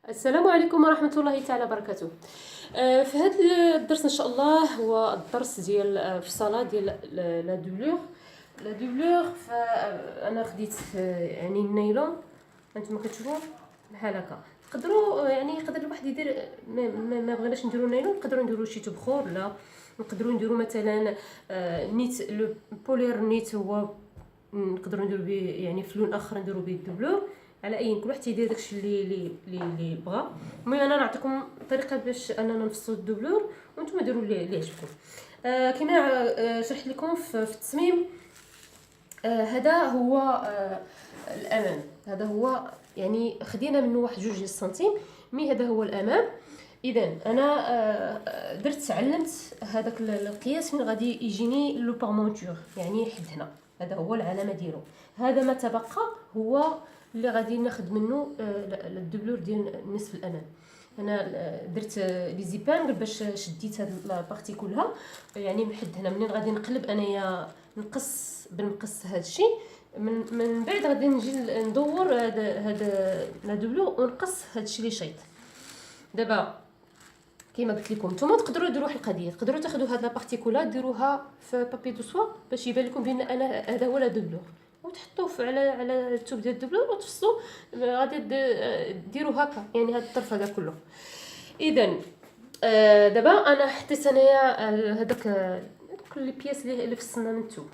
السلام عليكم ورحمة الله تعالى وبركاته. في هذا الدرس ان شاء الله هو الدرس ديال في الصلاة ديال لا دوبلور فانا خديت يعني النايلون. انتما كتشوفوا بحال هكا تقدروا يعني يقدر الواحد يدير ما بغيناش نديروا النايلون، نقدروا نديروا شي تبخور، لا نقدروا نديروا مثلا نيت لو بولير نيت، هو نقدروا نديروا به يعني في لون اخر نديروا به الدبلور. على اي كل واحد يدير داكشي اللي بغا. المهم انا نعطيكم طريقه باش اننا نفصلوا الدبلور وانتم ديروا اللي عجبكم. كما شرحت لكم في التصميم. هذا هو الامام، هذا هو يعني خدينا منه واحد 2 سنتيم، مي هذا هو الامام. اذا انا علمت هذاك القياس فين غادي يجيني لو بارمونتور، يعني حد هنا هذا هو العلامه ديالو. هذا ما تبقى هو اللي غادي ناخذ منه الدبلور ديال نصف الامام. انا درت لي زيبان باش شديت هاد لابارتي كلها، يعني من حد هنا منين غادي نقلب انايا نقص بالمقص هذا الشيء. من بعد غادي نجي ندور هذا لا دبلور ونقص هذا الشيء اللي شيط. دابا كما قلت لكم نتوما تقدروا ديروا واحد القضيه، تقدروا تاخذوا هاد لابارتي كلها ديروها في بابي دو سوا باش يبان لكم بان انا هذا هو لا دبلور، وتحطوه على الثوب ديال الدبلور وتفصلوا. غادي ديروا هكا يعني هذا الطرف هذا كله. اذا دابا انا حطيت انايا هذاك كل بياس اللي فصلنا من الثوب،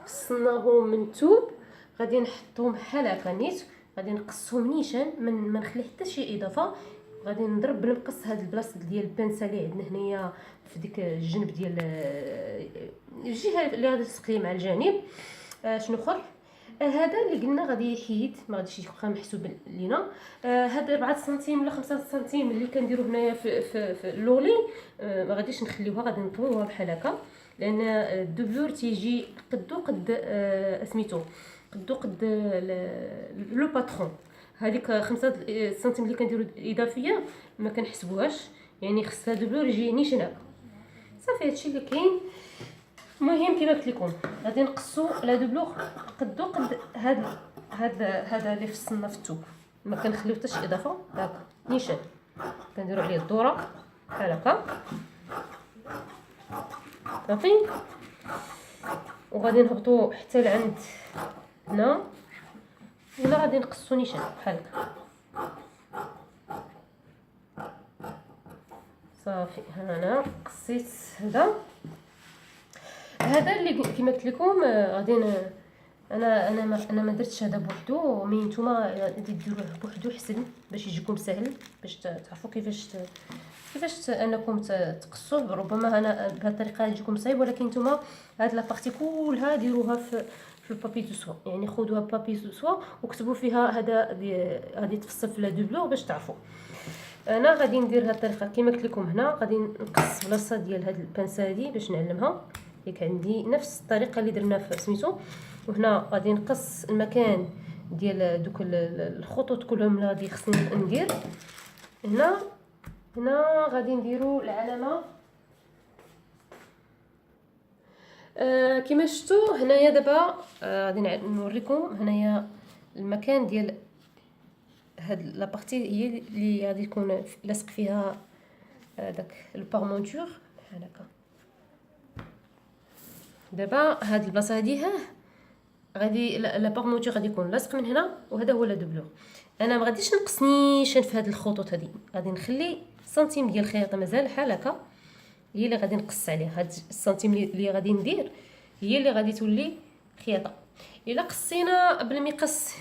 فصلناهم من الثوب، غادي نحطهم بحال هكا نيت، غادي نقصهم نيشان ما نخلي حتى شي اضافه. غادي نضرب بالمقص هاد البلاصه ديال البانسه اللي عندنا هنايا في ديك الجنب ديال الجهه اللي غادي تسقي مع الجانب. شنو اخر؟ هذا اللي قلنا غادي يحيد، ما غاديش يبقى محسوب لينا. هذا 4 سنتيم ولا 5 سنتيم اللي كنديروا هنايا في اللولي، ما غاديش نخليوها، غادي نطويوها بحال هكا، لان الدبلور تيجي قدو قد سميتو قدو قد لو باترون. هذيك 5 سنتيم اللي كنديروا اضافيه ما كنحسبوهاش، يعني خصها دبلور يجي نيشان هكا. صافي هادشي اللي كاين. المهم كما قلت لكم غادي نقصوا لا دبلور قدو قد هذا اللي فصلنا في الثوب، ما كنخليو حتى شي اضافه هكا نيشان. كنديروا عليه الدوره بحال هكا صافي، وغادي نهبطوا حتى لعند هنا، ولا غادي نقصوا نيشان بحال هكا صافي. انا قصيت هذا اللي كما قلت لكم. غادي انا ما درتش هذا بوحدو، مي نتوما غادي ديروه بوحدو حسن باش يجيكم سهل، باش تعرفوا كيفاش انكم تقصوه. ربما انا بهذه الطريقه تجيكم صعيب، ولكن نتوما هاد لابارتي كلها ديروها في البابي دو سوا، يعني خذوها بابي دو سوا وكتبوا فيها هذا غادي تفصل في لا دوبلور باش تعرفوا. انا غادي ندير هذه الطريقه كما قلت لكم. هنا غادي نقص بلاصه ديال هاد البانسه هذه باش نعلمها، ياك عندي نفس الطريقه اللي درنا في سميتو. وهنا غادي نقص المكان ديال دوك الخطوط كلهم اللي غادي خصني ندير. هنا غادي نديرو العلامه كما شفتوا هنايا. دابا غادي نوريكم هنايا المكان ديال هاد لابارتي هي اللي غادي يكون لاصق فيها داك البارمونتور بحال هكا. دابا هاد البلاصه هادي غادي لا بارمونتور غادي يكون لاصق من هنا، وهذا هو لا دوبلور. انا ما غاديش نقص نيشان في هاد الخطوط هادي، غادي نخلي سنتيم ديال الخياطه مازال بحال هكا، هي اللي غادي نقص عليها. هاد السنتيم اللي غادي ندير هي اللي غادي تولي خياطه. الا قصينا بالمقص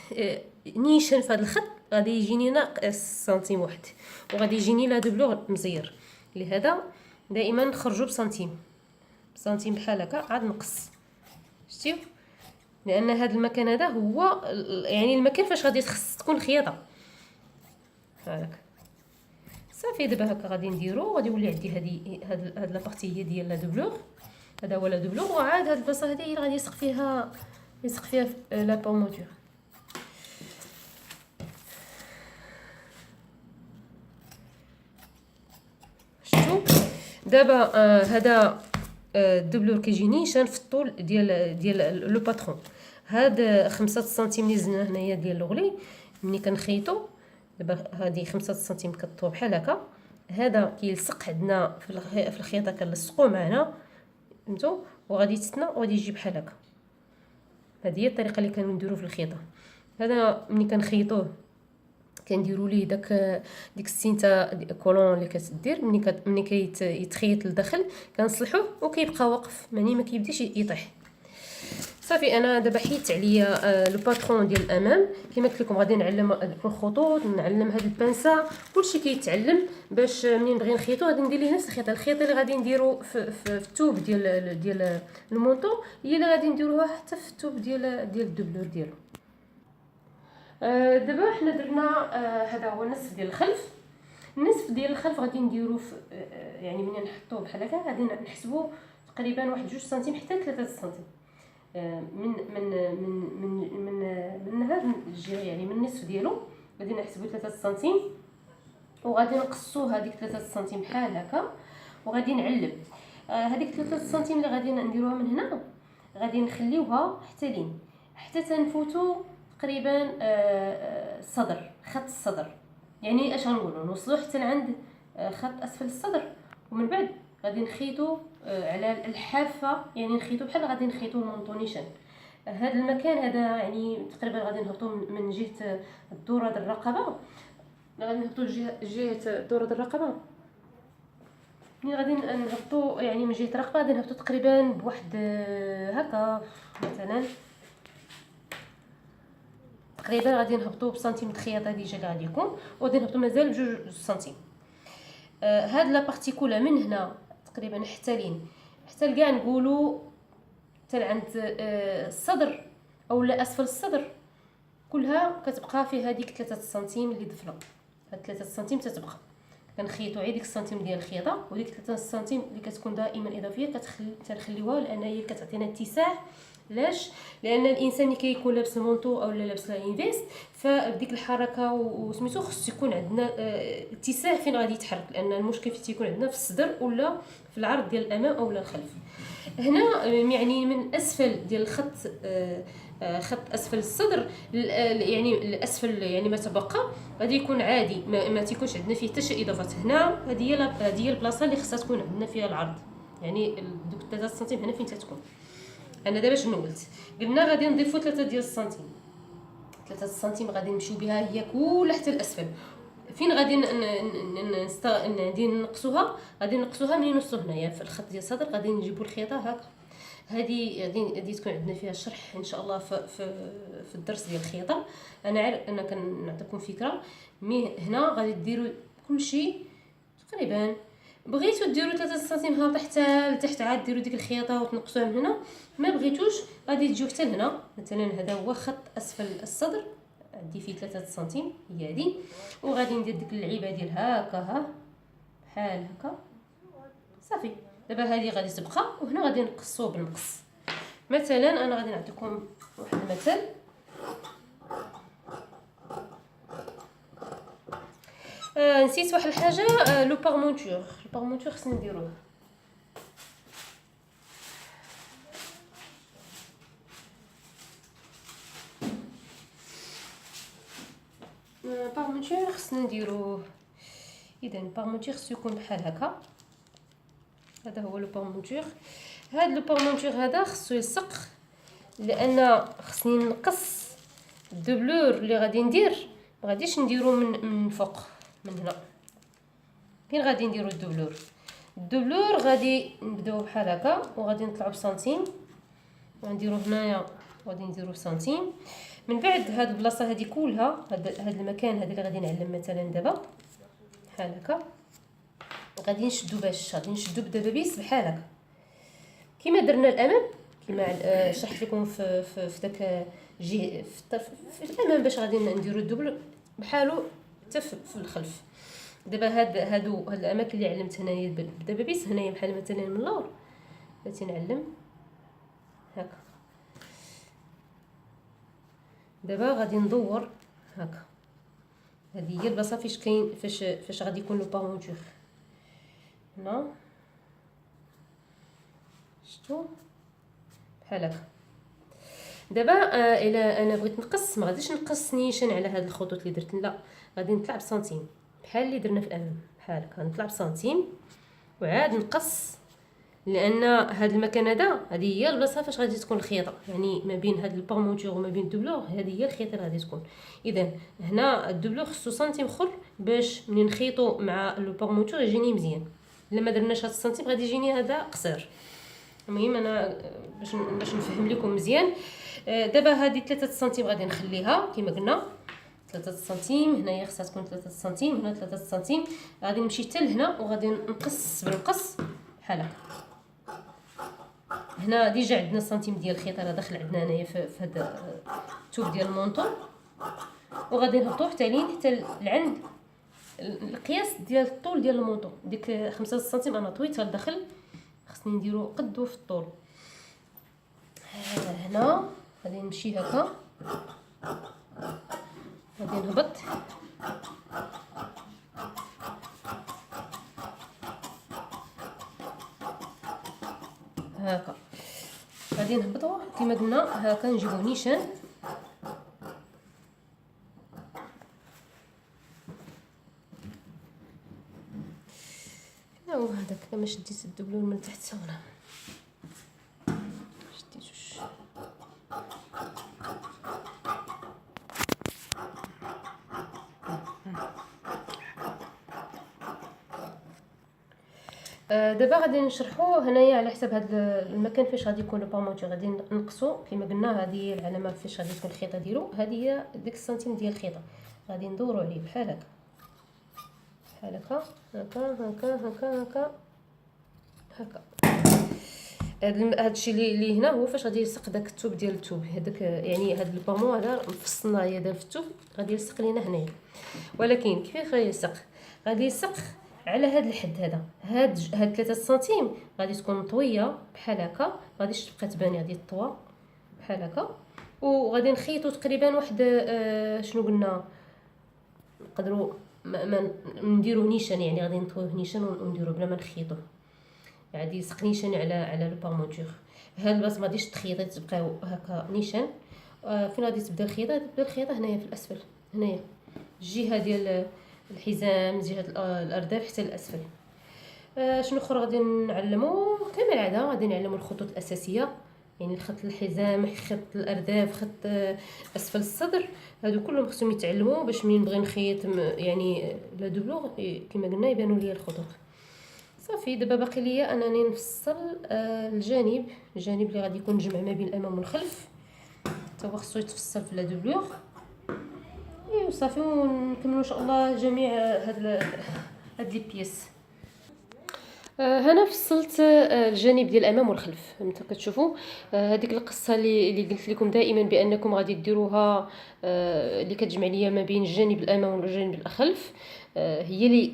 نيشان في هذا الخط غادي يجيني ناقص سنتيم واحد، وغادي يجيني لا دوبلور مزير. لهذا دائما نخرجوا بسنتيم بحال هكا عاد نقص. شتيو؟ لان هذا المكان هذا هو يعني المكان فاش غادي تخص تكون الخياطه هاك صافي. دابا هكا غادي نديرو، غادي يولي عندي هاد لابارتي هي ديال لا دوبلور. هذا هو لا دوبلور، وعاد هاد البلاصه هذه هي اللي غادي يلصق فيها لا بارمونتور. شفتوا دابا هذا الدبلور كيجي نيشان في الطول ديال لو باترون. هاد 5 سنتيم اللي زدنا هنايا ديال لوغلي ملي كنخيطو دابا هذه 5 سنتيم كطوب بحال هكا. هذا كيلصق عندنا في الخياطه، كنلصقوه معنا فهمتوا، وغادي يتسنى وغادي يجي بحال هكا. هذه هي الطريقه اللي كنديروا في الخياطه. هذا ملي كنخيطوه كنديروا ليه ديك السينتا كولون اللي كتدير ملي كيتخيط لداخل، كنصلحوه وكيبقى واقف، يعني ما كيبداش يطيح. صافي انا دابا حيت عليا لو باترون ديال الامام. كما قلت لكم غادي نعلم الخطوط، نعلم هاد البانسا، كلشي كيتعلم باش منين نبغي نخيطو غادي ندير ليه نفس الخيط اللي غادي نديرو في الثوب ديال المونطو، هي اللي غادي نديروها حتى في الثوب ديال الدبلور ديالو. دابا حنا درنا هذا هو النصف ديال الخلف. النصف ديال الخلف غادي نديرو يعني ملي نحطوه بحال هكا غادي نحسبوا تقريبا 1 2 سنتيم حتى 3 سنتيم من من من من من هذا الجهه، يعني من النصف ديالو غادي نحسبوا 3 سنتيم، وغادي نقصوا هذيك 3 سنتيم بحال هكا، وغادي نعلم هذيك 3 سنتيم اللي غادي نديروها من هنا، غادي نخليوها حتى لين حتى تنفوتوا تقريبا الصدر، خط الصدر. يعني اش غنقولوا نوصلوا حتى لعند خط اسفل الصدر، ومن بعد غادي نخيطوا على الحافه، يعني نخيطوا بحال غادي نخيطوا المونطونيشن. هذا المكان هذا يعني تقريبا غادي نهبطوا من جهه الدوره د الرقبه، غادي نهبطوا جهه الدوره د الرقبه. ملي غادي نهبطوا يعني من جهه الرقبه غادي نهبطوا تقريبا بواحد هكا، مثلا تقريبا غادي نهبطوا بسنتيم خياطه ديجا اللي غادي يكون، وغادي نهبطوا مازال بجوج سنتيم. هاد لا بارتي كلها من هنا تقريبا حتى لين حتى لكاع نقولوا حتى لعند الصدر اولا اسفل الصدر، كلها كتبقى في هذيك 3 سنتيم اللي ضفنا. هاد 3 سنتيم تتبقى كنخيطوا غير ديك السنتيم ديال الخياطه، وديك 3 سنتيم اللي كتكون دائما اضافيه كنخليوها، لان هي كتعطينا اتساع. علاش؟ لان الانسان اللي كيكون لابس المونطو او لابس لانفيست، فبديك الحركه وسميتو خص يكون عندنا اتساع فين غادي يتحرك، لان المشكل فين تيكون عندنا في الصدر ولا في العرض ديال الامام اولا الخلف. هنا يعني من اسفل ديال الخط، خط اسفل الصدر، يعني الاسفل يعني ما تبقى غادي يكون عادي، ما تيكونش عندنا فيه حتى شي اضافات. هنا هذه هي البلاصه اللي خصها تكون عندنا فيها العرض، يعني دوك 3 سنتيم هنا فين تتكون. انا دابا شنو قلت؟ قلنا غادي نضيفوا 3 ديال السنتيم، 3 سنتيم غادي نمشيو بها هي كلها حتى الاسفل. فين غادي ندي نقصوها؟ غادي نقصوها منين نوصلوا هنايا في الخط ديال الصدر. غادي نجيبوا الخيطه هكا، هذه غادي تكون عندنا فيها الشرح ان شاء الله في الدرس ديال الخياطه. انا عارف انا كنعطيكم فكره. مي هنا غادي ديروا كلشي تقريبا، بغيتو ديروا 3 سنتيم هابطه حتى لتحت، عاد ديروا ديك الخياطه وتنقصوها من هنا. ما بغيتوش غادي تجيو حتى لهنا، مثلا هذا هو خط اسفل الصدر، عندي فيه 3 سنتيم هي هذه، وغادي ندير ديك اللعيبه ديال هكا ها بحال هكا. صافي دابا هذه غادي تبقى، وهنا غادي نقصوه بالمقص. مثلا انا غادي نعطيكم واحد المثل. نسيت واحد الحاجه، لو بارمونتور خصني نديروه. بارمونتور خصنا نديروه. اذا البارمونتور خصو يكون بحال هكا. هذا هو لو بارمونتور. هذا لو بارمونتور هذا خصو يلصق، لان خصني نقص الدبلور اللي غادي ندير. ما غاديش نديرو من فوق من هنا. فين غادي نديرو الدبلور غادي نبداو بحال هكا، وغادي نطلعوا بسنتيم، ونديرو هنايا غادي نديرو سنتيم. من بعد هاد البلاصه هذه كلها، هاد المكان هذا اللي غادي نعلم مثلا دابا بحال هكا، غادي نشدو غادي نشدو بدبابيس بحال هكا كما درنا الامام، كما شرحت لكم في داك جهه في الامام، باش غادي نديرو الدبل بحالو حتى في الخلف. دابا هاد الاماكن اللي علمت هنايا بالدبابيس، هنايا بحال مثلا من اللور بغيتي نعلم هكا. دابا غادي ندور هكا، هذه هي البلاصه فاش كاين فاش غادي يكون لو بارمونتور هنا. شفتوا بحال هكا. دابا الا انا بغيت نقص، ما غاديش نقص نيشان على هاد الخطوط اللي درت، لا غادي نطلع بسنتيم بحال اللي درنا في الامام، بحال هكا نطلع بسنتيم وعاد نقص، لان هذا المكان هذه هي البلاصه فاش غادي تكون الخياطه، يعني ما بين هذا البارمونتور وما بين الدبلور هذه هي الخياطه اللي غادي تكون. اذا هنا الدبلور خصو سنتيم اخر باش منين نخيطو مع البارمونتور يجيني مزيان، الا ما درناش هذا السنتيم غادي يجيني هذا قصير. المهم انا باش نفهم لكم مزيان. دابا هذه 3 سنتيم غادي نخليها كما قلنا 3 سنتيم، هنايا خصها تكون 3 سنتيم، هنا 3 سنتيم. غادي نمشي حتى لهنا وغادي نقص بالمقص بحال هكا. هنا ديجا عندنا سنتيم ديال الخيط راه داخل عندنا هنايا في هذا الثوب ديال المونطون، وغادي نهبطو حتى لين حتى لعند القياس ديال الطول ديال المونطون. ديك 5 سنتيم انا طويتها لداخل، خصني نديرو قدو في الطول. هنا غادي نمشي هكا، غادي نهبط هكا، غادي نهبطو كما قلنا هكا، نجيبو نيشان هو هذاك. كما شديت الدبلور من تحت هنا شديتوش. دابا غادي نشرحو هنايا على حساب هذا المكان فاش غادي يكون البارمونتور. غادي نقصو كما قلنا، هذه هي العلامه فاش غادي تكون الخيطه ديالو، هذه هي ديك السنتيم ديال الخيطه. غادي ندورو عليه بحال هكا بحال هكا هكا هكا هكا هكا هكا. هذا الشيء اللي هنا هو فاش غادي يلصق داك الثوب ديال الثوب هذاك، يعني هذا البامون هذا مفصلنا هي دابا في الثوب غادي يلصق لينا هنايا. ولكن كيفاش غادي يلصق؟ غادي يلصق على هذا الحد هذا. هاد 3 سنتيم غادي تكون طويه بحال هكا، غاديش تبقى تبان غادي طوا بحال هكا، وغادي نخيطو تقريبا واحد شنو قلنا، نقدروا ما نديرو نيشان، يعني غادي نطويه نيشان ونديرو بلا ما نخيطوه، غادي يلصق نيشان على البارمونتور. هاد البلاصه ما غاديش تخيطي، تبقاو هكا نيشان. فين غادي تبدا الخياطه؟ تبدا الخياطه هنايا في الاسفل، هنايا الجهه ديال الحزام، جهه الارداف حتى الاسفل. شنو اخر غادي نعلمو؟ كما العاده غادي نعلمو الخطوط الاساسيه، يعني خط الحزام، خط الارداف، خط اسفل الصدر. هادو كلهم خصهم يتعلموا باش منين نبغي نخيط يعني لا دوبلور كما قلنا يبانوا لي الخطوط. صافي دابا باقي ليا انني نفصل الجانب اللي غادي يكون جمع ما بين الامام والخلف، حتى هو خصو يتفصل في لا دوبلور. ايوا صافي ونكملوا ان شاء الله جميع هاد لي بيس. هنا فصلت الجانب ديال الامام والخلف مثل كتشوفوا. هذيك القصه اللي قلت لكم دائما بانكم غادي ديروها، اللي كتجمع ليا ما بين الجانب الامام والجانب الخلف، هي اللي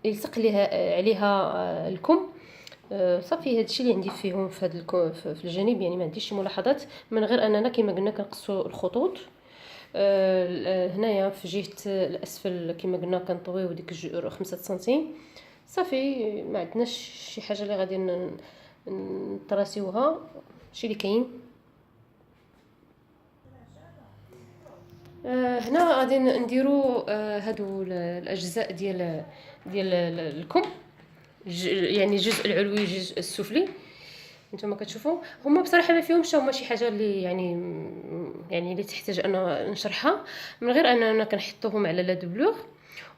كيلصق عليها الكم. صافي هذا الشيء اللي عندي فيهم في هذا في الجانب، يعني ما عنديش شي ملاحظات من غير اننا كما قلنا كنقصوا الخطوط. هنايا في جهه الاسفل كما قلنا كنطويو ديك 5 سنتيم. صافي ما عندناش شي حاجه اللي غادي نطراسيوها، شي اللي كاين. هنا غادي نديرو هادو الاجزاء ديال الكم، يعني الجزء العلوي الجزء السفلي. نتوما كتشوفوا هما بصراحه ما فيهمش هما شي حاجه اللي يعني اللي تحتاج انا نشرحها، من غير اننا كنحطوهم على لا دوبلور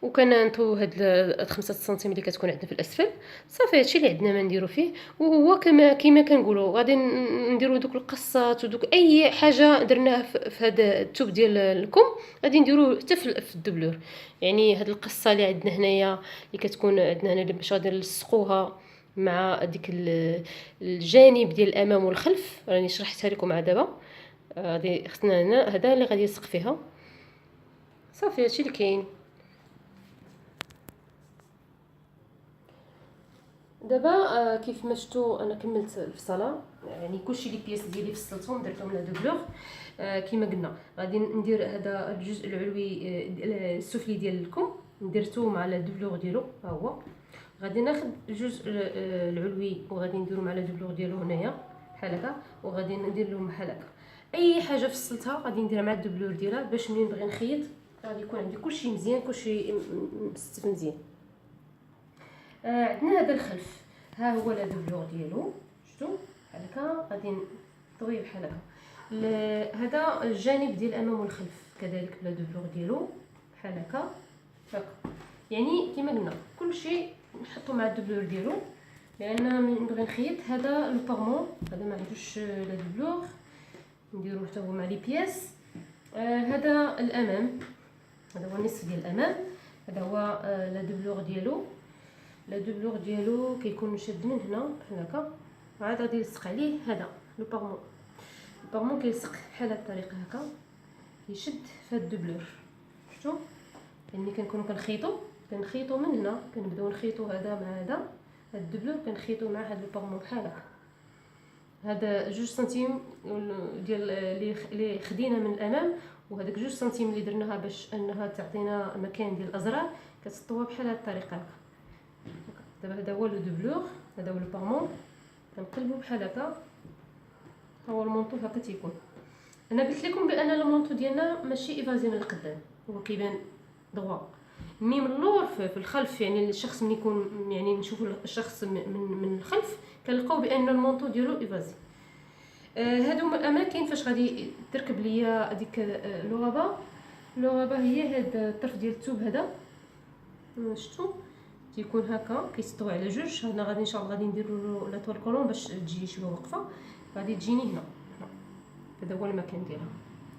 وكنطويو هاد 5 سنتيم اللي كتكون عندنا في الاسفل. صافي هادشي اللي عندنا ما نديرو فيه. وهو كما كنقولوا غادي نديرو دوك القصات ودوك اي حاجه درناها في هذا الثوب ديال الكم غادي نديروه حتى في الدبلور. يعني هاد القصه اللي عندنا هنايا اللي كتكون عندنا هنا باش غادي نلصقوها مع ديك الجانب ديال الامام والخلف، راني شرحتها لكم دابا. غادي خصنا هنا هذا اللي غادي يلصق فيها. صافي هادشي اللي كاين. دابا كيف ما شفتوا انا كملت الفصله، يعني كلشي لي بياس ديالي فصلتهم درتهم لا دوبلور. كما قلنا غادي ندير هذا الجزء العلوي السفلي ديال الكم درتو مع لا دوبلور ديالو. ها هو غادي ناخذ الجزء العلوي وغادي نديرو مع لا دوبلور ديالو هنايا بحال هكا، وغادي ندير لهم بحال هكا. اي حاجه فصلتها غادي نديرها مع الدوبلور ديالها باش منين نبغي نخيط غادي يكون عندي كلشي مزيان، كلشي مستف مزيان. عندنا هذا الخلف، ها هو لا دوبلور ديالو، شفتوا بحال هكا غادي نطويه بحال هكا. هذا الجانب ديال الامام والخلف كذلك بلا دوبلور ديالو بحال هكا هكا. يعني كما قلنا كلشي نحطو مع الدوبلور ديالو، لان من نبغي نخيط هذا لو بارمون هذا ما عندوش لا دوبلور، نديروه حتى هو مع لي بياس. هذا الامام، هذا هو النصف ديال الامام، هذا هو لا دوبلور ديالو. لا دوبلور ديالو كيكون شاد من هنا بحال هكا، عاد غادي يلصق عليه هذا لو بارمون. البارمون كيلصق بحال هاد الطريقه هكا، كيشد في هاد الدوبلور. شفتوا يعني كنكونوا كنخيطوا من هنا، كنبداو نخيطوا هذا مع هذا، هاد الدوبلور كنخيطوا مع هاد البارمون بحال هكا. هذا 2 سنتيم ديال اللي خدينا من الامام، وهذاك 2 سنتيم اللي درناها باش انها تعطينا مكان ديال الازرار كتسطوها بحال هاد الطريقه هكا. دابا هذا هو لو دوبلور، هذا هو البارمون، كنقلبوا بحال هكا. هو المونطو هكا تيكون. انا قلت لكم بان المونطو ديالنا ماشي ايفازي من القدام، هو كيبان دغوا مي من اللور في الخلف. يعني الشخص ملي يكون يعني نشوفوا الشخص من الخلف كنلقاو بان المونطو ديالو ايفازي. هادو الاماكن فاش غادي تركب ليا هذيك لوغابا هي هاد الطرف ديال الثوب هذا، شفتوا تيكون هكا كيسطوي على جوج. هنا غادي ان شاء الله غادي نديروا له لا طول كولون باش تجي شويه واقفه، غادي تجيني هنا. هذا هو المكان ديالها.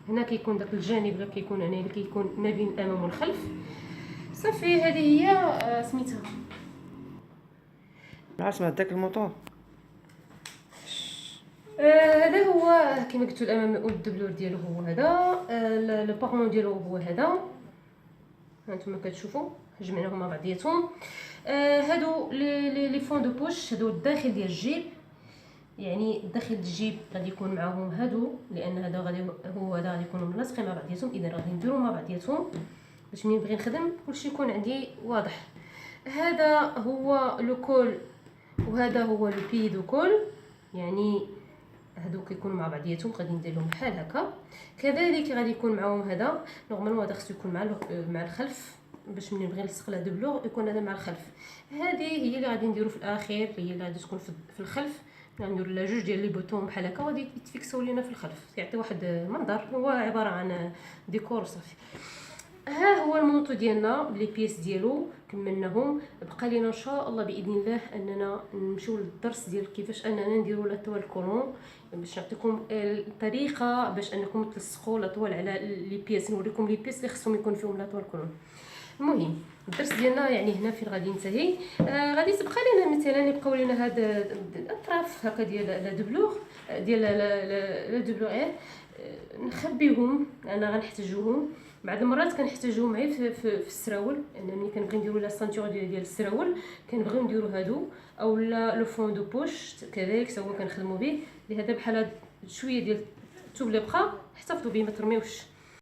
هنا كيكون داك الجانب اللي كيكون هنا اللي كيكون ما بين الامام والخلف. صافي هذه هي سميتها عرفت داك الموطور. هذا هو كما قلت الامام والدبلور ديالو هو هذا، لو بارمون ديالو هو هذا، هانتوما كتشوفوا جمعناهم مع بعضياتهم. هادو لي فون دو بوش، هادو الداخل ديال الجيب. يعني داخل الجيب غادي يكون معاهم هادو، لان هذا غادي يكونوا ملاصقين مع بعضياتهم. اذا غادي نديرو مع بعضياتهم باش ملي نبغي نخدم كلشي يكون عندي واضح. هذا هو لو كول وهذا هو لو بي دو كول، يعني هادو كيكونوا مع بعضياتهم. غادي ندير لهم بحال هكا. كذلك غادي يكون معاهم هذا، نورمالمون هذا خصو يكون مع الخلف باش ملي نبغي نلصق لا دوبلور يكون هذا مع الخلف. هذه هي اللي غادي نديرو في الاخير، هي اللي غادي تكون في الخلف. نديرو لا جوج ديال لي بوطون بحال هكا وغادي يتفيكسيو لينا في الخلف، يعطي واحد المنظر. هو عباره عن ديكور صافي. ها هو المونطو ديالنا بلي بيس ديالو كملناهم. بقى لينا ان شاء الله باذن الله اننا نمشيو للدرس ديال كيفاش اننا نديرو لا طوال كولون، باش نعطيكم الطريقه باش انكم تلصقوا لا طوال على لي بيس. نوريكم لي بيس اللي خصهم يكون فيهم لا طوال كولون. المهم الدرس ديالنا يعني هنا فين غادي ينتهي. غادي تبقى لنا مثلا يبقاو لنا هاد الاطراف هكا ديال لا دوبلور ديال لا دوبلور نخبيهم، انا غنحتاجوهم بعض المرات. كنحتاجوهم معي في السراول، يعني ملي كنبغي نديرو لا سانتور ديال السراول كنبغيو نديرو هادو، او لا لو فون دو بوش كذلك سوا كنخدموا به. لهذا بحال شويه ديال الثوب اللي بقى احتفظوا به ما ترميوش.